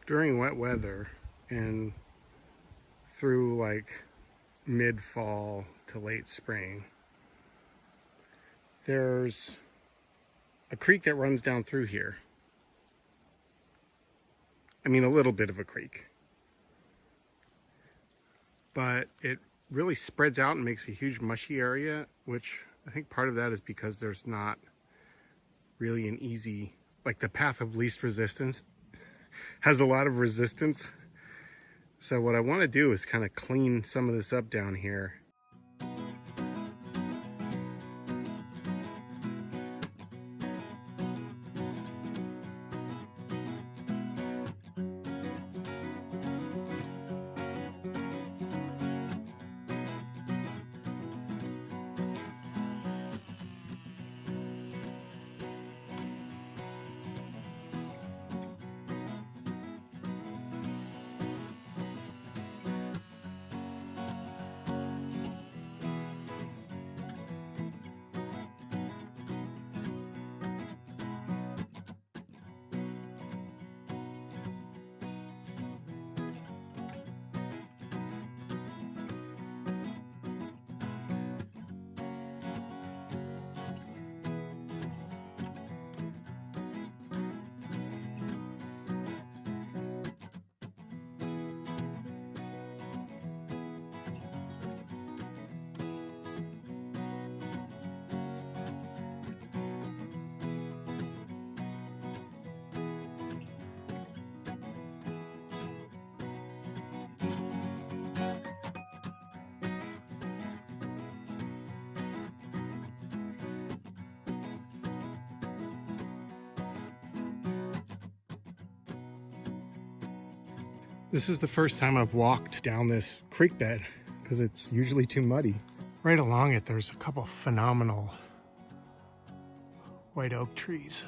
during wet weather and through like mid-fall to late spring, there's a creek that runs down through here. I mean, a little bit of a creek, but it really spreads out and makes a huge mushy area, which I think part of that is because there's not really an easy, like the path of least resistance has a lot of resistance. So what I want to do is kind of clean some of this up down here. This is the first time I've walked down this creek bed because it's usually too muddy. Right along it, there's a couple phenomenal white oak trees.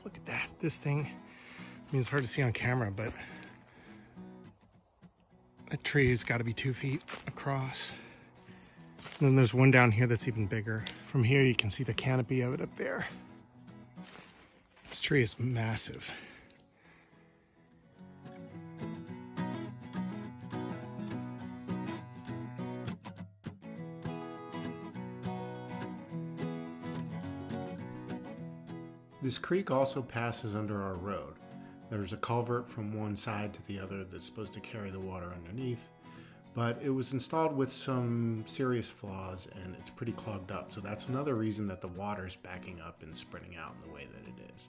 Look at that. This thing, I mean, it's hard to see on camera, but that tree has got to be 2 feet across. And then there's one down here that's even bigger. From here, you can see the canopy of it up there. This tree is massive. This creek also passes under our road. There's a culvert from one side to the other that's supposed to carry the water underneath, but it was installed with some serious flaws and it's pretty clogged up. So that's another reason that the water's backing up and spreading out in the way that it is.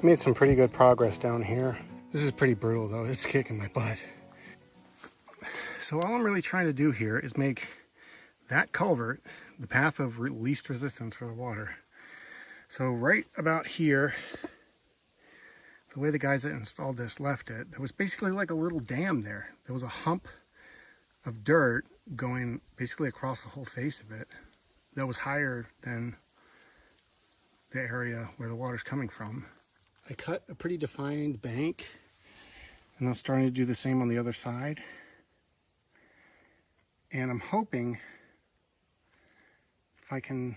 Made some pretty good progress down here. This is pretty brutal though, it's kicking my butt. So all I'm really trying to do here is make that culvert the path of least resistance for the water. So right about here, the way the guys that installed this left it, there was basically like a little dam there. There was a hump of dirt going basically across the whole face of it that was higher than the area where the water's coming from. I cut a pretty defined bank, and I'm starting to do the same on the other side. And I'm hoping if I can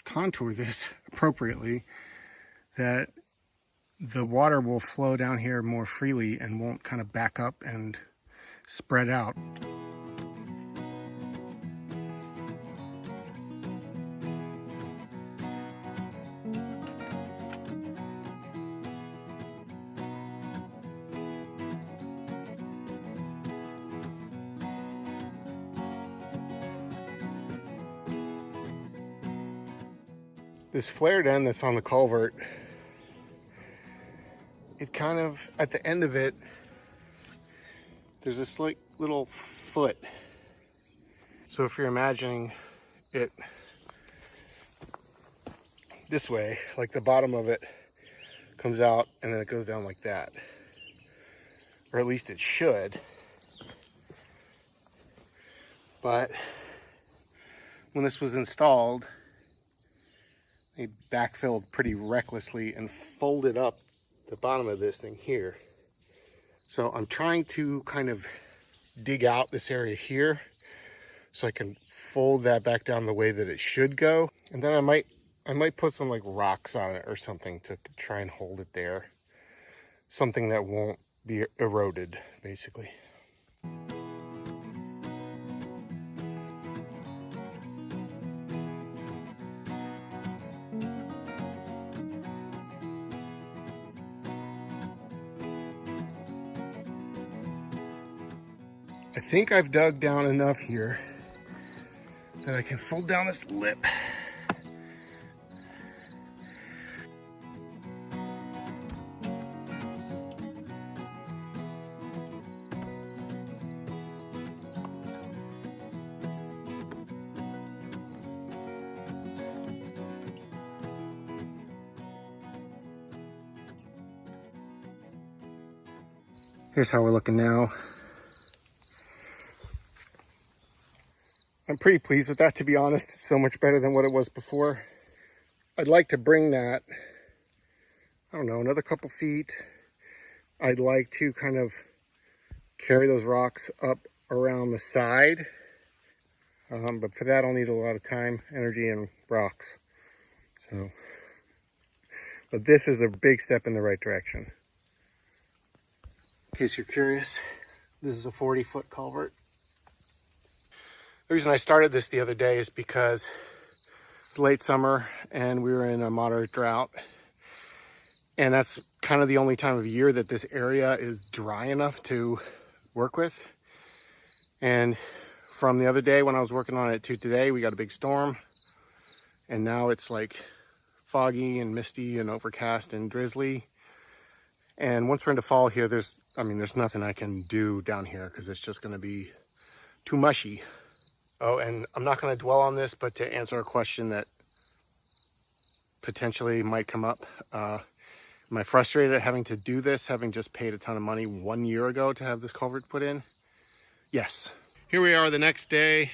contour this appropriately, that the water will flow down here more freely and won't kind of back up and spread out. This flared end that's on the culvert, it kind of, at the end of it, there's this like little foot. So if you're imagining it this way, like the bottom of it comes out and then it goes down like that. Or at least it should. But when this was installed, they backfilled pretty recklessly and folded up the bottom of this thing here. So I'm trying to kind of dig out this area here so I can fold that back down the way that it should go. And then I might put some like rocks on it or something to try and hold it there. Something that won't be eroded, basically. I think I've dug down enough here that I can fold down this lip. Here's how we're looking now. I'm pretty pleased with that, to be honest. It's so much better than what it was before. I'd like to bring that, I don't know, another couple feet. I'd like to kind of carry those rocks up around the side. But for that, I'll need a lot of time, energy, and rocks. So, but this is a big step in the right direction. In case you're curious, this is a 40-foot culvert. The reason I started this the other day is because it's late summer and we were in a moderate drought. And that's kind of the only time of year that this area is dry enough to work with. And from the other day when I was working on it to today, we got a big storm. And now it's like foggy and misty and overcast and drizzly. And once we're into fall here, there's nothing I can do down here because it's just going to be too mushy. Oh, and I'm not going to dwell on this, but to answer a question that potentially might come up, am I frustrated at having to do this, having just paid a ton of money 1 year ago to have this culvert put in? Yes. Here we are the next day.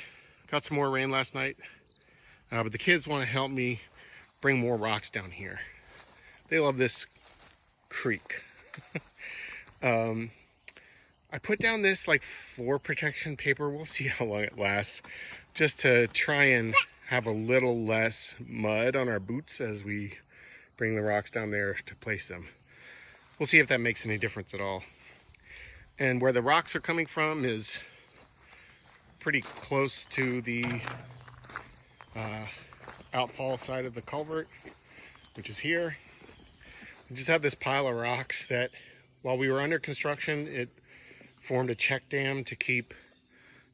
Got some more rain last night, but the kids want to help me bring more rocks down here. They love this creek. I put down this like 4 protection paper. We'll see how long it lasts, just to try and have a little less mud on our boots as we bring the rocks down there to place them. We'll see if that makes any difference at all. And where the rocks are coming from is pretty close to the outfall side of the culvert, which is here. We just have this pile of rocks that, while we were under construction, it formed a check dam to keep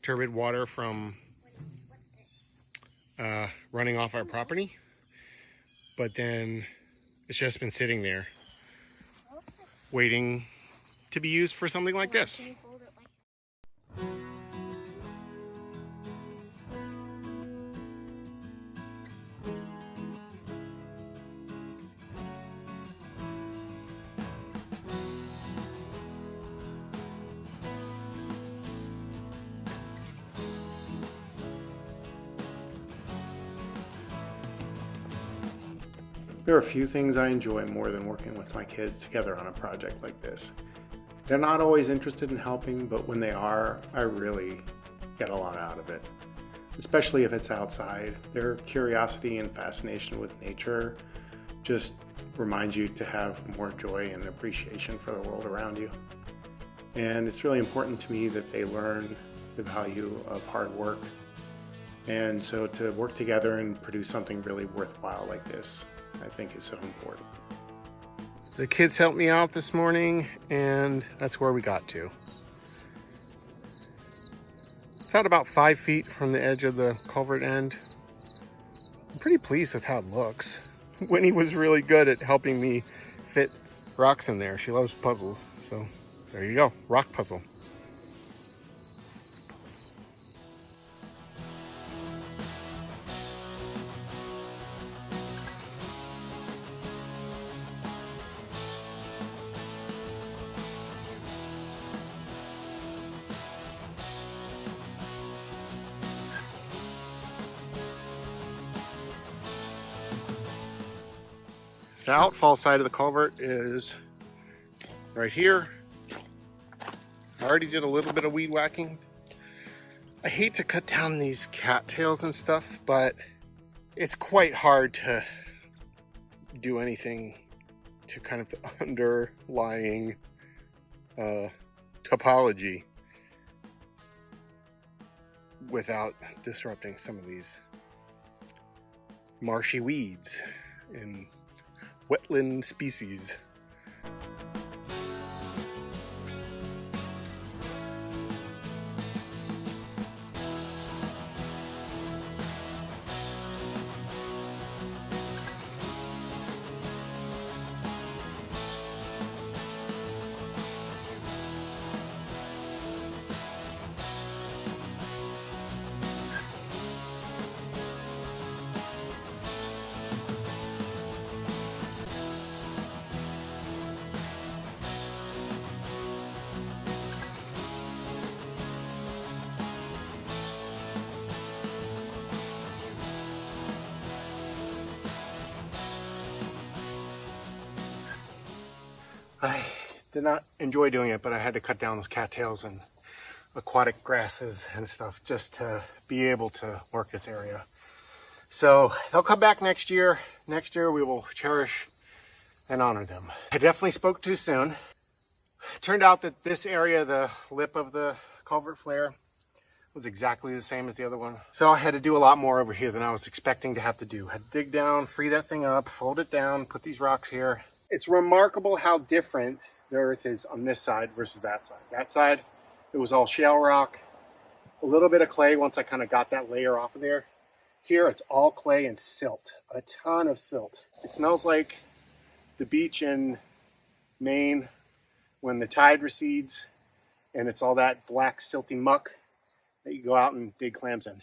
turbid water from running off our property. But then it's just been sitting there waiting to be used for something like this. There are a few things I enjoy more than working with my kids together on a project like this. They're not always interested in helping, but when they are, I really get a lot out of it. Especially if it's outside. Their curiosity and fascination with nature just reminds you to have more joy and appreciation for the world around you. And it's really important to me that they learn the value of hard work. And so to work together and produce something really worthwhile like this, I think is so important. The kids helped me out this morning, and that's where we got to. It's out about 5 feet from the edge of the culvert end. I'm pretty pleased with how it looks. Winnie was really good at helping me fit rocks in there. She loves puzzles, so there you go, rock puzzle. The outfall side of the culvert is right here. I already did a little bit of weed whacking. I hate to cut down these cattails and stuff, but it's quite hard to do anything to kind of the underlying topology without disrupting some of these marshy weeds and wetland species. I did not enjoy doing it, but I had to cut down those cattails and aquatic grasses and stuff just to be able to work this area. So they'll come back next year. Next year we will cherish and honor them. I definitely spoke too soon. It turned out that this area, the lip of the culvert flare, was exactly the same as the other one. So I had to do a lot more over here than I was expecting to have to do. I had to dig down, free that thing up, fold it down, put these rocks here. It's remarkable how different the earth is on this side versus that side. That side, it was all shale rock, a little bit of clay once I kind of got that layer off of there. Here, it's all clay and silt, a ton of silt. It smells like the beach in Maine when the tide recedes and it's all that black silty muck that you go out and dig clams in.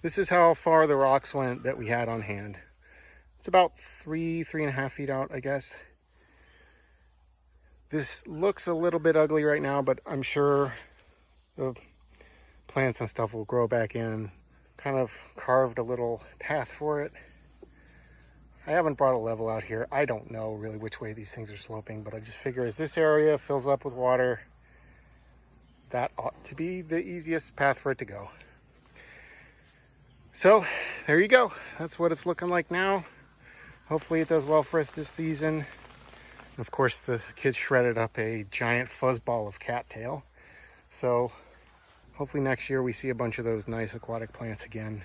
This is how far the rocks went that we had on hand. It's about 3.5 feet out, I guess. This looks a little bit ugly right now, but I'm sure the plants and stuff will grow back in. Kind of carved a little path for it. I haven't brought a level out here. I don't know really which way these things are sloping, but I just figure as this area fills up with water, that ought to be the easiest path for it to go. So there you go. That's what it's looking like now. Hopefully it does well for us this season. And of course, the kids shredded up a giant fuzzball of cattail. So hopefully next year we see a bunch of those nice aquatic plants again.